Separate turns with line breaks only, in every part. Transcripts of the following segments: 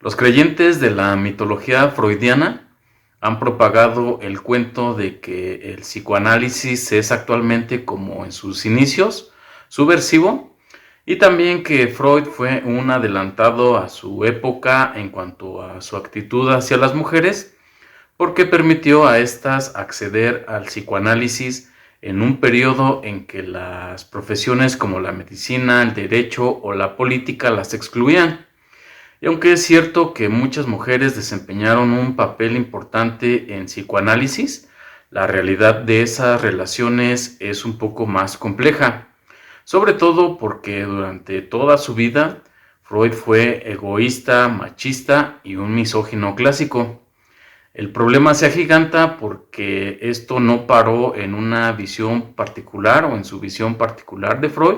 Los creyentes de la mitología freudiana han propagado el cuento de que el psicoanálisis es actualmente como en sus inicios, subversivo, y también que Freud fue un adelantado a su época en cuanto a su actitud hacia las mujeres, porque permitió a éstas acceder al psicoanálisis en un periodo en que las profesiones como la medicina, el derecho o la política las excluían. Y aunque es cierto que muchas mujeres desempeñaron un papel importante en psicoanálisis, la realidad de esas relaciones es un poco más compleja, sobre todo porque durante toda su vida Freud fue egoísta, machista y un misógino clásico. El problema se agiganta porque esto no paró en una visión particular o en su visión particular de Freud,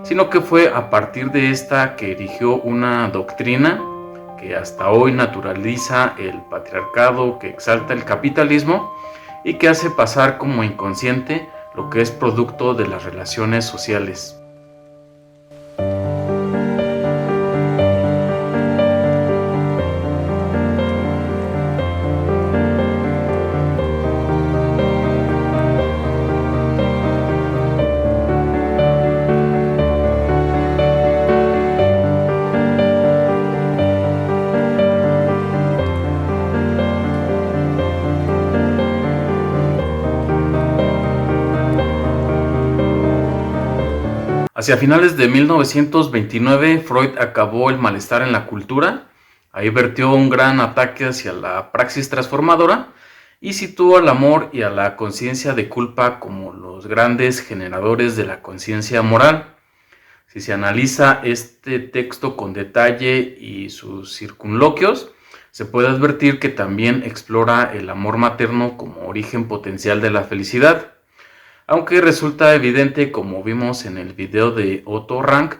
sino que fue a partir de esta que erigió una doctrina que hasta hoy naturaliza el patriarcado, que exalta el capitalismo y que hace pasar como inconsciente lo que es producto de las relaciones sociales. Hacia finales de 1929, Freud acabó el malestar en la cultura, ahí vertió un gran ataque hacia la praxis transformadora y situó al amor y a la conciencia de culpa como los grandes generadores de la conciencia moral. Si se analiza este texto con detalle y sus circunloquios, se puede advertir que también explora el amor materno como origen potencial de la felicidad. Aunque resulta evidente, como vimos en el video de Otto Rank,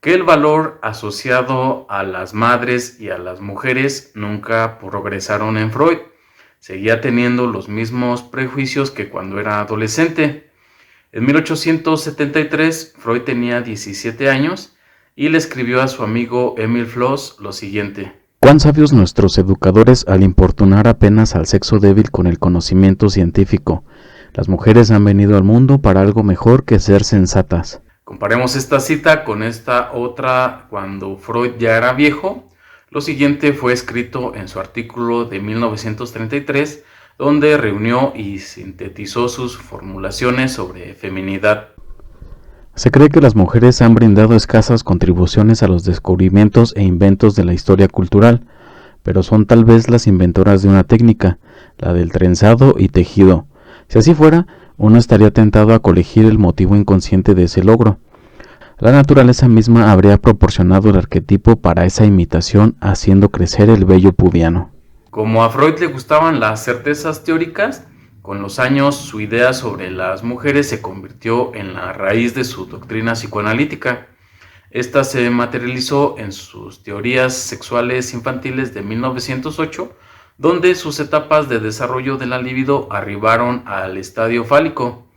que el valor asociado a las madres y a las mujeres nunca progresaron en Freud. Seguía teniendo los mismos prejuicios que cuando era adolescente. En 1873, Freud tenía 17 años y le escribió a su amigo Emil Flos lo siguiente:
Cuán sabios nuestros educadores al importunar apenas al sexo débil con el conocimiento científico. Las mujeres han venido al mundo para algo mejor que ser sensatas.
Comparemos esta cita con esta otra cuando Freud ya era viejo. Lo siguiente fue escrito en su artículo de 1933, donde reunió y sintetizó sus formulaciones sobre feminidad.
Se cree que las mujeres han brindado escasas contribuciones a los descubrimientos e inventos de la historia cultural, pero son tal vez las inventoras de una técnica, la del trenzado y tejido. Si así fuera, uno estaría tentado a colegir el motivo inconsciente de ese logro. La naturaleza misma habría proporcionado el arquetipo para esa imitación, haciendo crecer el vello pubiano.
Como a Freud le gustaban las certezas teóricas, con los años su idea sobre las mujeres se convirtió en la raíz de su doctrina psicoanalítica. Esta se materializó en sus teorías sexuales infantiles de 1908, donde sus etapas de desarrollo de la libido arribaron al estadio fálico,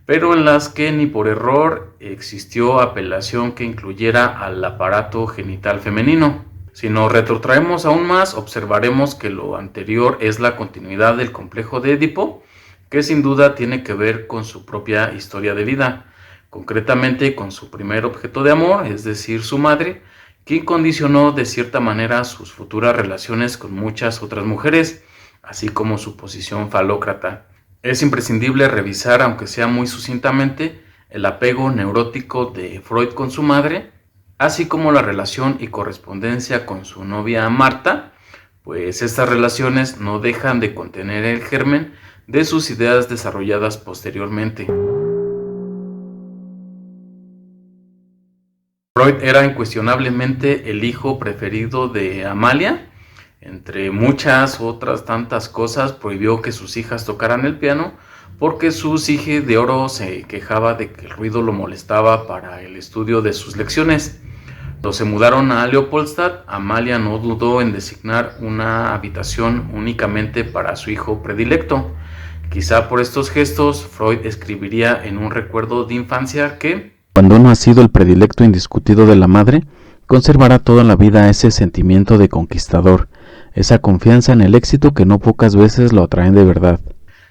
pero en las que ni por error existió apelación que incluyera al aparato genital femenino. Si nos retrotraemos aún más, observaremos que lo anterior es la continuidad del complejo de Édipo, que sin duda tiene que ver con su propia historia de vida, concretamente con su primer objeto de amor, es decir, su madre, quien condicionó de cierta manera sus futuras relaciones con muchas otras mujeres, así como su posición falócrata. Es imprescindible revisar, aunque sea muy sucintamente, el apego neurótico de Freud con su madre, así como la relación y correspondencia con su novia Marta, pues estas relaciones no dejan de contener el germen de sus ideas desarrolladas posteriormente. Freud era incuestionablemente el hijo preferido de Amalia. Entre muchas otras tantas cosas, prohibió que sus hijas tocaran el piano porque su Sige de Oro se quejaba de que el ruido lo molestaba para el estudio de sus lecciones. Cuando se mudaron a Leopoldstadt, Amalia no dudó en designar una habitación únicamente para su hijo predilecto. Quizá por estos gestos, Freud escribiría en un recuerdo de infancia que:
Cuando uno ha sido el predilecto indiscutido de la madre, conservará toda la vida ese sentimiento de conquistador, esa confianza en el éxito que no pocas veces lo atraen de verdad.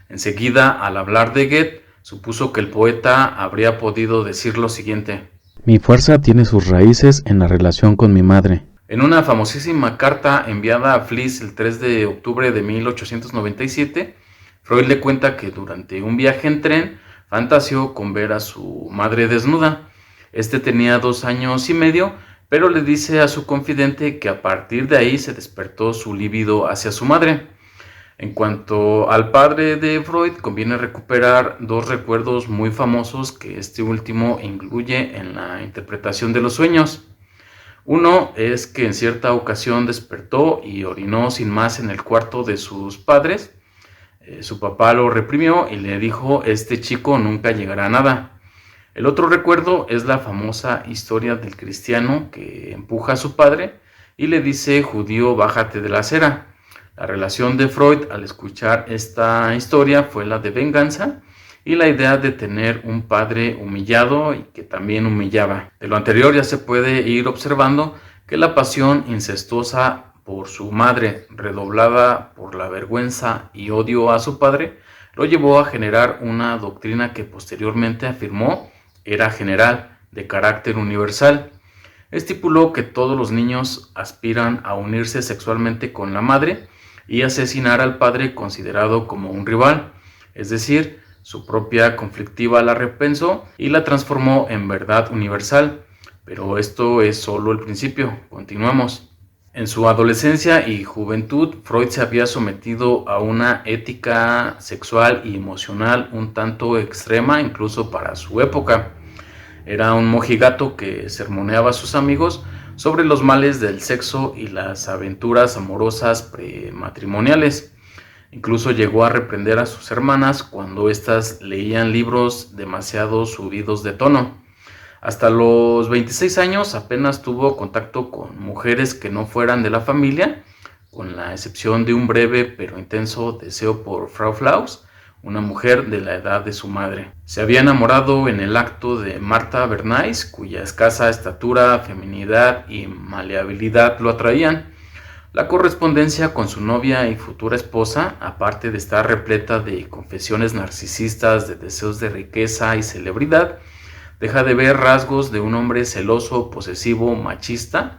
Enseguida, al hablar de Goethe, supuso que el poeta habría podido decir lo siguiente:
Mi fuerza tiene sus raíces en la relación con mi madre.
En una famosísima carta enviada a Fliess el 3 de octubre de 1897, Freud le cuenta que durante un viaje en tren fantaseó con ver a su madre desnuda. Este tenía 2 años y medio, pero le dice a su confidente que a partir de ahí se despertó su libido hacia su madre. En cuanto al padre de Freud, conviene recuperar 2 recuerdos muy famosos que este último incluye en la interpretación de los sueños. Uno es que en cierta ocasión despertó y orinó sin más en el cuarto de sus padres. Su papá lo reprimió y le dijo: este chico nunca llegará a nada. El otro recuerdo es la famosa historia del cristiano que empuja a su padre y le dice: judío, bájate de la acera. La relación de Freud al escuchar esta historia fue la de venganza y la idea de tener un padre humillado y que también humillaba. De lo anterior ya se puede ir observando que la pasión incestuosa por su madre, redoblada por la vergüenza y odio a su padre, lo llevó a generar una doctrina que posteriormente afirmó era general, de carácter universal. Estipuló que todos los niños aspiran a unirse sexualmente con la madre y asesinar al padre considerado como un rival, es decir, su propia conflictiva la repensó y la transformó en verdad universal. Pero esto es solo el principio. Continuamos. En su adolescencia y juventud, Freud se había sometido a una ética sexual y emocional un tanto extrema, incluso para su época. Era un mojigato que sermoneaba a sus amigos sobre los males del sexo y las aventuras amorosas prematrimoniales. Incluso llegó a reprender a sus hermanas cuando éstas leían libros demasiado subidos de tono. Hasta los 26 años apenas tuvo contacto con mujeres que no fueran de la familia, con la excepción de un breve pero intenso deseo por Frau Flaus, una mujer de la edad de su madre. Se había enamorado en el acto de Martha Bernays, cuya escasa estatura, feminidad y maleabilidad lo atraían. La correspondencia con su novia y futura esposa, aparte de estar repleta de confesiones narcisistas, de deseos de riqueza y celebridad, deja de ver rasgos de un hombre celoso, posesivo, machista,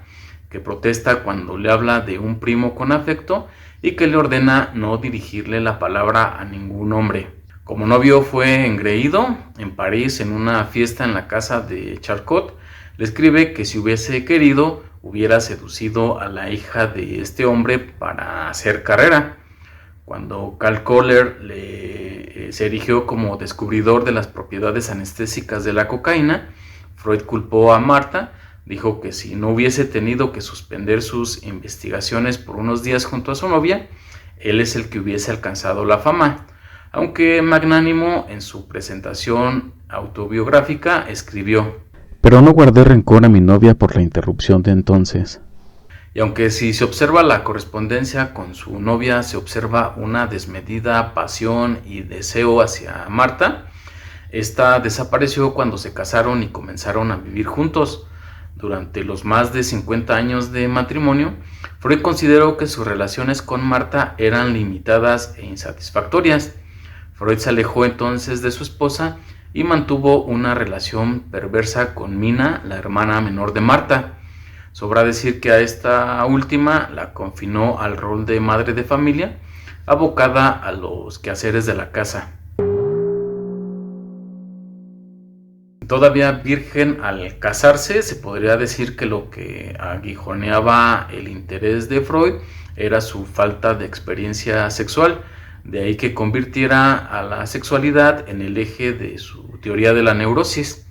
que protesta cuando le habla de un primo con afecto y que le ordena no dirigirle la palabra a ningún hombre. Como novio fue engreído en París en una fiesta en la casa de Charcot. Le escribe que si hubiese querido hubiera seducido a la hija de este hombre para hacer carrera. Cuando Karl Kohler se erigió como descubridor de las propiedades anestésicas de la cocaína, Freud culpó a Martha. Dijo que si no hubiese tenido que suspender sus investigaciones por unos días junto a su novia, él es el que hubiese alcanzado la fama. Aunque magnánimo, en su presentación autobiográfica escribió:
pero no guardé rencor a mi novia por la interrupción de entonces.
Y aunque si se observa la correspondencia con su novia, se observa una desmedida pasión y deseo hacia Martha, esta desapareció cuando se casaron y comenzaron a vivir juntos. Durante los más de 50 años de matrimonio, Freud consideró que sus relaciones con Martha eran limitadas e insatisfactorias. Freud se alejó entonces de su esposa y mantuvo una relación perversa con Mina, la hermana menor de Martha. Sobra decir que a esta última la confinó al rol de madre de familia, abocada a los quehaceres de la casa. Todavía virgen al casarse, se podría decir que lo que aguijoneaba el interés de Freud era su falta de experiencia sexual, de ahí que convirtiera a la sexualidad en el eje de su teoría de la neurosis.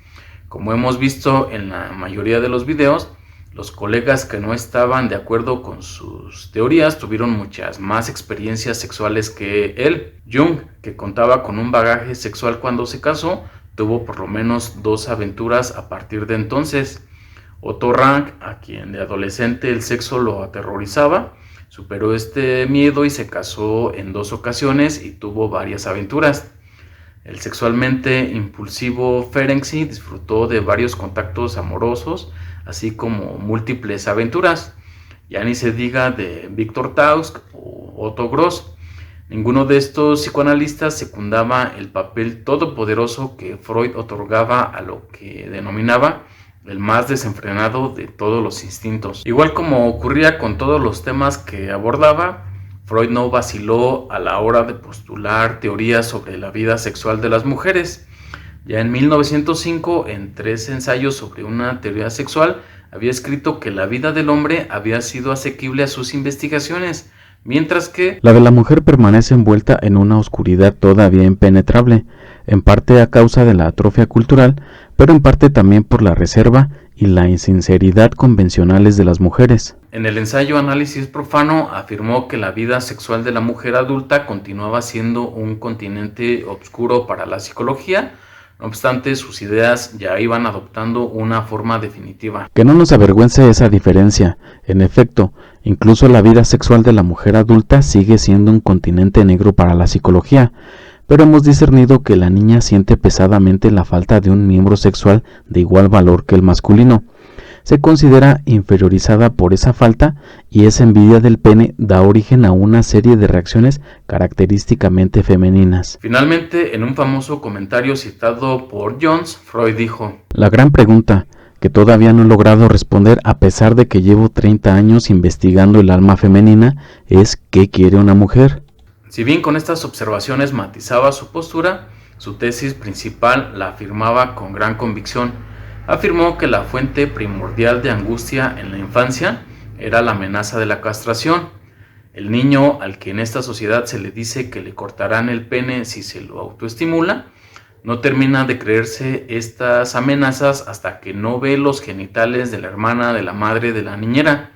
Como hemos visto en la mayoría de los videos, los colegas que no estaban de acuerdo con sus teorías tuvieron muchas más experiencias sexuales que él. Jung, que contaba con un bagaje sexual cuando se casó, tuvo por lo menos 2 aventuras a partir de entonces. Otto Rank, a quien de adolescente el sexo lo aterrorizaba, superó este miedo y se casó en 2 ocasiones y tuvo varias aventuras. El sexualmente impulsivo Ferenczi disfrutó de varios contactos amorosos así como múltiples aventuras. Ya ni se diga de Victor Tausk o Otto Gross. Ninguno de estos psicoanalistas secundaba el papel todopoderoso que Freud otorgaba a lo que denominaba el más desenfrenado de todos los instintos. Igual como ocurría con todos los temas que abordaba, Freud no vaciló a la hora de postular teorías sobre la vida sexual de las mujeres. Ya en 1905, en 3 ensayos sobre una teoría sexual, había escrito que la vida del hombre había sido asequible a sus investigaciones, mientras que
la de la mujer permanece envuelta en una oscuridad todavía impenetrable, en parte a causa de la atrofia cultural, pero en parte también por la reserva y la insinceridad convencionales de las mujeres.
En el ensayo Análisis Profano afirmó que la vida sexual de la mujer adulta continuaba siendo un continente oscuro para la psicología. No obstante, sus ideas ya iban adoptando una forma definitiva.
Que no nos avergüence esa diferencia. En efecto, incluso la vida sexual de la mujer adulta sigue siendo un continente negro para la psicología, pero hemos discernido que la niña siente pesadamente la falta de un miembro sexual de igual valor que el masculino. Se considera inferiorizada por esa falta y esa envidia del pene da origen a una serie de reacciones característicamente femeninas.
Finalmente, en un famoso comentario citado por Jones, Freud dijo:
la gran pregunta, que todavía no he logrado responder a pesar de que llevo 30 años investigando el alma femenina, es ¿qué quiere una mujer?
Si bien con estas observaciones matizaba su postura, su tesis principal la afirmaba con gran convicción. Afirmó que la fuente primordial de angustia en la infancia era la amenaza de la castración. El niño al que en esta sociedad se le dice que le cortarán el pene si se lo autoestimula, no termina de creerse estas amenazas hasta que no ve los genitales de la hermana de la madre de la niñera.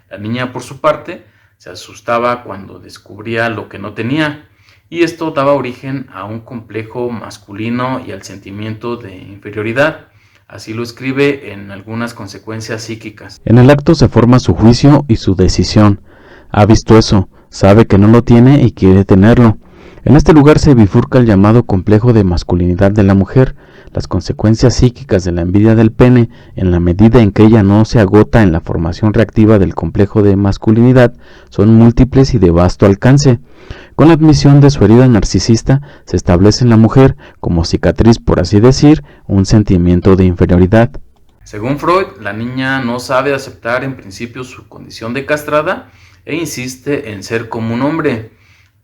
La niña, por su parte, se asustaba cuando descubría lo que no tenía, y esto daba origen a un complejo masculino y al sentimiento de inferioridad. Así lo escribe en algunas consecuencias psíquicas.
En el acto se forma su juicio y su decisión. Ha visto eso, sabe que no lo tiene y quiere tenerlo. En este lugar se bifurca el llamado complejo de masculinidad de la mujer. Las consecuencias psíquicas de la envidia del pene, en la medida en que ella no se agota en la formación reactiva del complejo de masculinidad, son múltiples y de vasto alcance. Con la admisión de su herida narcisista, se establece en la mujer, como cicatriz por así decir, un sentimiento de inferioridad.
Según Freud, la niña no sabe aceptar en principio su condición de castrada e insiste en ser como un hombre,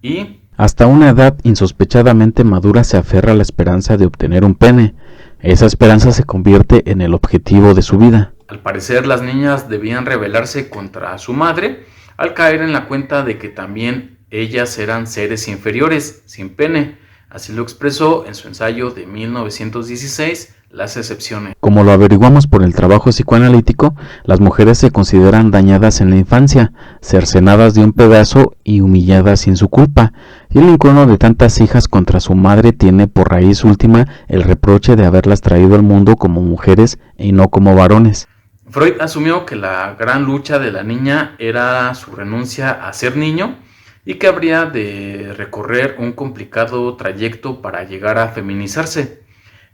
y
hasta una edad insospechadamente madura se aferra a la esperanza de obtener un pene. Esa esperanza se convierte en el objetivo de su vida.
Al parecer, las niñas debían rebelarse contra su madre al caer en la cuenta de que también ellas eran seres inferiores, sin pene. Así lo expresó en su ensayo de 1916, Las excepciones.
Como lo averiguamos por el trabajo psicoanalítico, las mujeres se consideran dañadas en la infancia, cercenadas de un pedazo y humilladas sin su culpa, y el incono de tantas hijas contra su madre tiene por raíz última el reproche de haberlas traído al mundo como mujeres y no como varones.
Freud asumió que la gran lucha de la niña era su renuncia a ser niño y que habría de recorrer un complicado trayecto para llegar a feminizarse.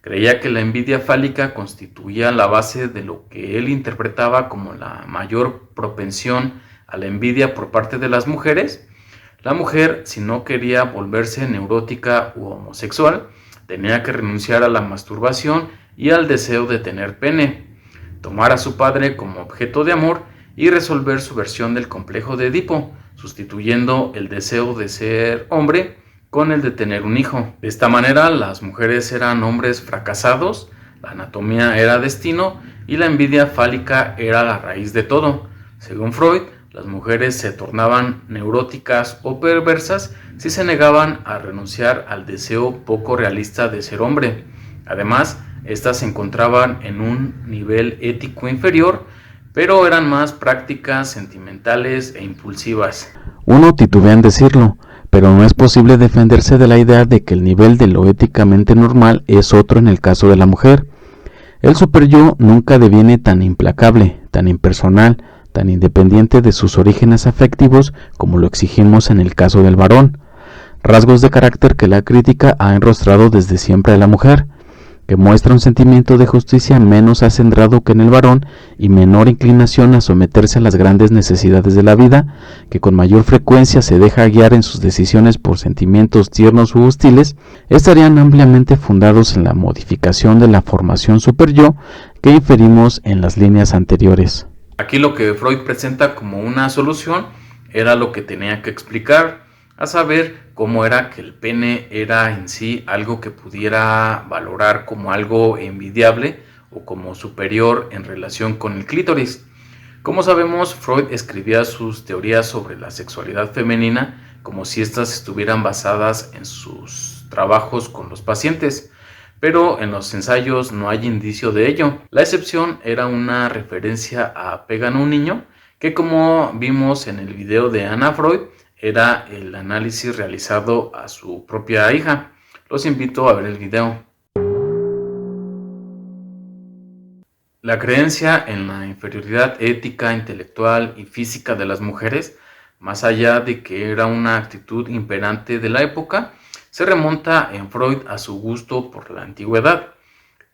Creía que la envidia fálica constituía la base de lo que él interpretaba como la mayor propensión a la envidia por parte de las mujeres. La mujer, si no quería volverse neurótica u homosexual, tenía que renunciar a la masturbación y al deseo de tener pene, tomar a su padre como objeto de amor y resolver su versión del complejo de Edipo, sustituyendo el deseo de ser hombre con el de tener un hijo. De esta manera, las mujeres eran hombres fracasados, la anatomía era destino y la envidia fálica era la raíz de todo. Según Freud, las mujeres se tornaban neuróticas o perversas si se negaban a renunciar al deseo poco realista de ser hombre. Además, estas se encontraban en un nivel ético inferior, pero eran más prácticas, sentimentales e impulsivas.
Uno titubea en decirlo, pero no es posible defenderse de la idea de que el nivel de lo éticamente normal es otro en el caso de la mujer. El superyo nunca deviene tan implacable, tan impersonal, tan independiente de sus orígenes afectivos como lo exigimos en el caso del varón, rasgos de carácter que la crítica ha enrostrado desde siempre a la mujer. que muestra un sentimiento de justicia menos acendrado que en el varón y menor inclinación a someterse a las grandes necesidades de la vida, que con mayor frecuencia se deja guiar en sus decisiones por sentimientos tiernos u hostiles, estarían ampliamente fundados en la modificación de la formación superyo que inferimos en las líneas anteriores.
Aquí lo que Freud presenta como una solución era lo que tenía que explicar, a saber cómo era que el pene era en sí algo que pudiera valorar como algo envidiable o como superior en relación con el clítoris. Como sabemos, Freud escribía sus teorías sobre la sexualidad femenina como si éstas estuvieran basadas en sus trabajos con los pacientes, pero en los ensayos no hay indicio de ello. La excepción era una referencia a Pegan un niño, que como vimos en el video de Anna Freud, era el análisis realizado a su propia hija. Los invito a ver el video. La creencia en la inferioridad ética, intelectual y física de las mujeres, más allá de que era una actitud imperante de la época, se remonta en Freud a su gusto por la antigüedad.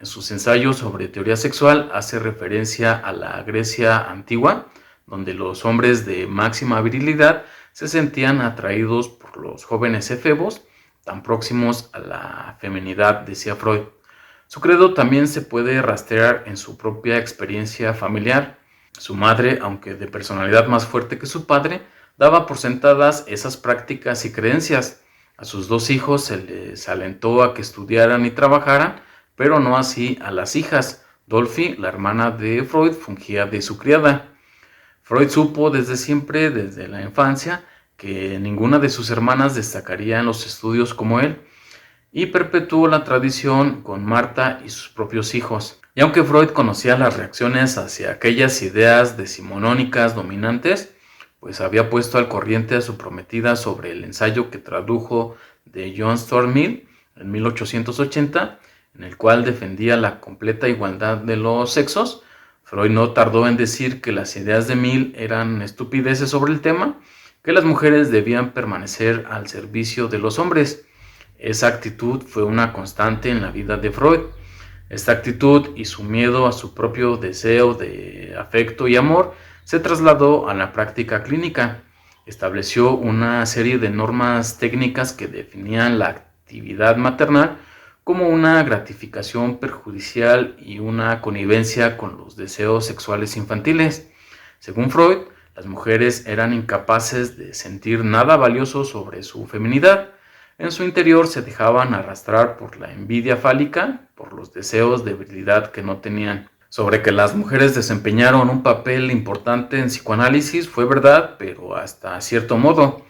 En sus ensayos sobre teoría sexual hace referencia a la Grecia antigua, donde los hombres de máxima virilidad se sentían atraídos por los jóvenes efebos, tan próximos a la feminidad, decía Freud. Su credo también se puede rastrear en su propia experiencia familiar. Su madre, aunque de personalidad más fuerte que su padre, daba por sentadas esas prácticas y creencias. A sus dos hijos se les alentó a que estudiaran y trabajaran, pero no así a las hijas. Dolphy, la hermana de Freud, fungía de su criada. Freud supo desde siempre, desde la infancia, que ninguna de sus hermanas destacaría en los estudios como él, y perpetuó la tradición con Marta y sus propios hijos. Y aunque Freud conocía las reacciones hacia aquellas ideas decimonónicas dominantes, pues había puesto al corriente a su prometida sobre el ensayo que tradujo de John Stuart Mill en 1880, en el cual defendía la completa igualdad de los sexos. Freud no tardó en decir que las ideas de Mill eran estupideces sobre el tema, que las mujeres debían permanecer al servicio de los hombres. Esa actitud fue una constante en la vida de Freud. Esta actitud y su miedo a su propio deseo de afecto y amor se trasladó a la práctica clínica. Estableció una serie de normas técnicas que definían la actividad maternal como una gratificación perjudicial y una connivencia con los deseos sexuales infantiles. Según Freud, las mujeres eran incapaces de sentir nada valioso sobre su feminidad. En su interior se dejaban arrastrar por la envidia fálica, por los deseos de virilidad que no tenían. Sobre que las mujeres desempeñaron un papel importante en psicoanálisis fue verdad, pero hasta cierto modo.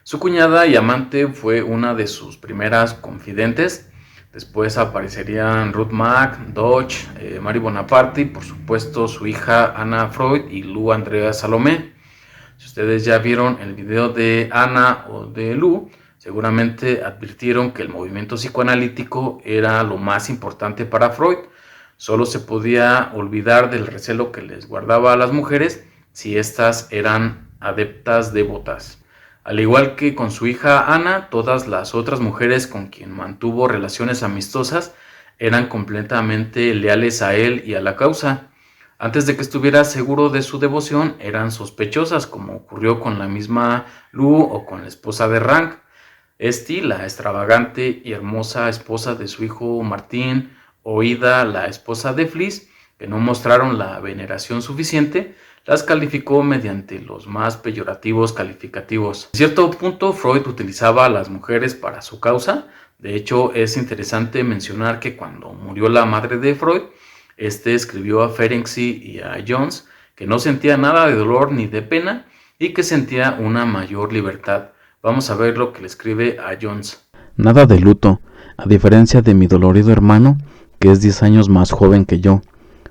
Su cuñada y amante fue una de sus primeras confidentes. Después aparecerían Ruth Mack, Dodge, Marie Bonaparte y por supuesto su hija Anna Freud y Lou Andrea Salomé. Si ustedes ya vieron el video de Anna o de Lou, seguramente advirtieron que el movimiento psicoanalítico era lo más importante para Freud. Solo se podía olvidar del recelo que les guardaba a las mujeres si éstas eran adeptas devotas. Al igual que con su hija Ana, todas las otras mujeres con quien mantuvo relaciones amistosas eran completamente leales a él y a la causa. Antes de que estuviera seguro de su devoción, eran sospechosas, como ocurrió con la misma Lou o con la esposa de Rank. Esti, la extravagante y hermosa esposa de su hijo Martín, o Ida, la esposa de Fliss, que no mostraron la veneración suficiente, las calificó mediante los más peyorativos calificativos. En cierto punto, Freud utilizaba a las mujeres para su causa. De hecho, es interesante mencionar que cuando murió la madre de Freud, este escribió a Ferenczi y a Jones que no sentía nada de dolor ni de pena y que sentía una mayor libertad. Vamos a ver lo que le escribe a Jones.
Nada de luto, a diferencia de mi dolorido hermano, que es 10 años más joven que yo.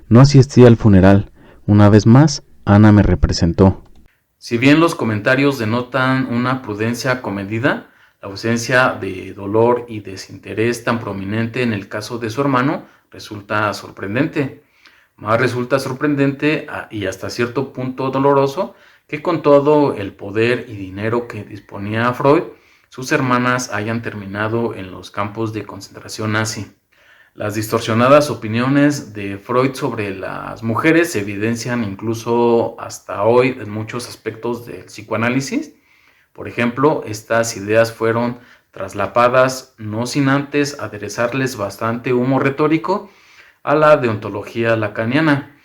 No asistí al funeral. Una vez más, Ana me representó.
Si bien los comentarios denotan una prudencia comedida, la ausencia de dolor y desinterés tan prominente en el caso de su hermano resulta sorprendente. Más resulta sorprendente y hasta cierto punto doloroso que con todo el poder y dinero que disponía Freud, sus hermanas hayan terminado en los campos de concentración nazi. Las distorsionadas opiniones de Freud sobre las mujeres se evidencian incluso hasta hoy en muchos aspectos del psicoanálisis. Por ejemplo, estas ideas fueron traslapadas no sin antes aderezarles bastante humo retórico a la deontología lacaniana.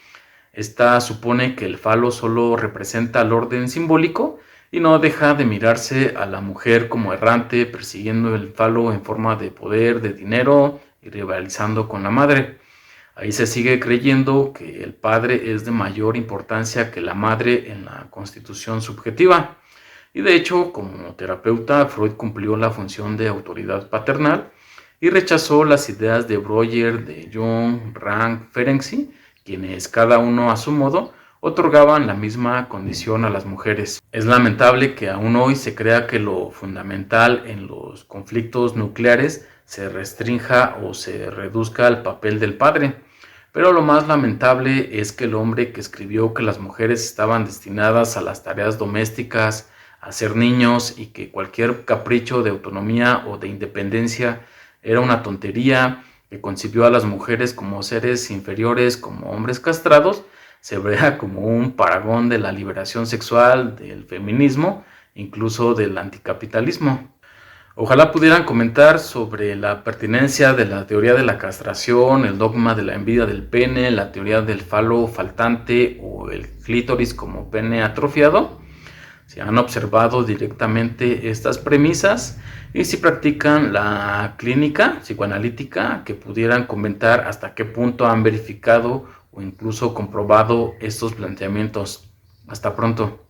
Esta supone que el falo solo representa el orden simbólico y no deja de mirarse a la mujer como errante, persiguiendo el falo en forma de poder, de dinero y rivalizando con la madre. Ahí se sigue creyendo que el padre es de mayor importancia que la madre en la constitución subjetiva. Y de hecho, como terapeuta, Freud cumplió la función de autoridad paternal y rechazó las ideas de Breuer, de Jung, Rank, Ferenczi, quienes cada uno a su modo otorgaban la misma condición a las mujeres. Es lamentable que aún hoy se crea que lo fundamental en los conflictos nucleares se restrinja o se reduzca al papel del padre. Pero lo más lamentable es que el hombre que escribió que las mujeres estaban destinadas a las tareas domésticas, a ser niños y que cualquier capricho de autonomía o de independencia era una tontería, que concibió a las mujeres como seres inferiores, como hombres castrados, se vea como un paragón de la liberación sexual, del feminismo, incluso del anticapitalismo. Ojalá pudieran comentar sobre la pertinencia de la teoría de la castración, el dogma de la envidia del pene, la teoría del falo faltante o el clítoris como pene atrofiado. Si han observado directamente estas premisas y si practican la clínica psicoanalítica, que pudieran comentar hasta qué punto han verificado o incluso comprobado estos planteamientos. Hasta pronto.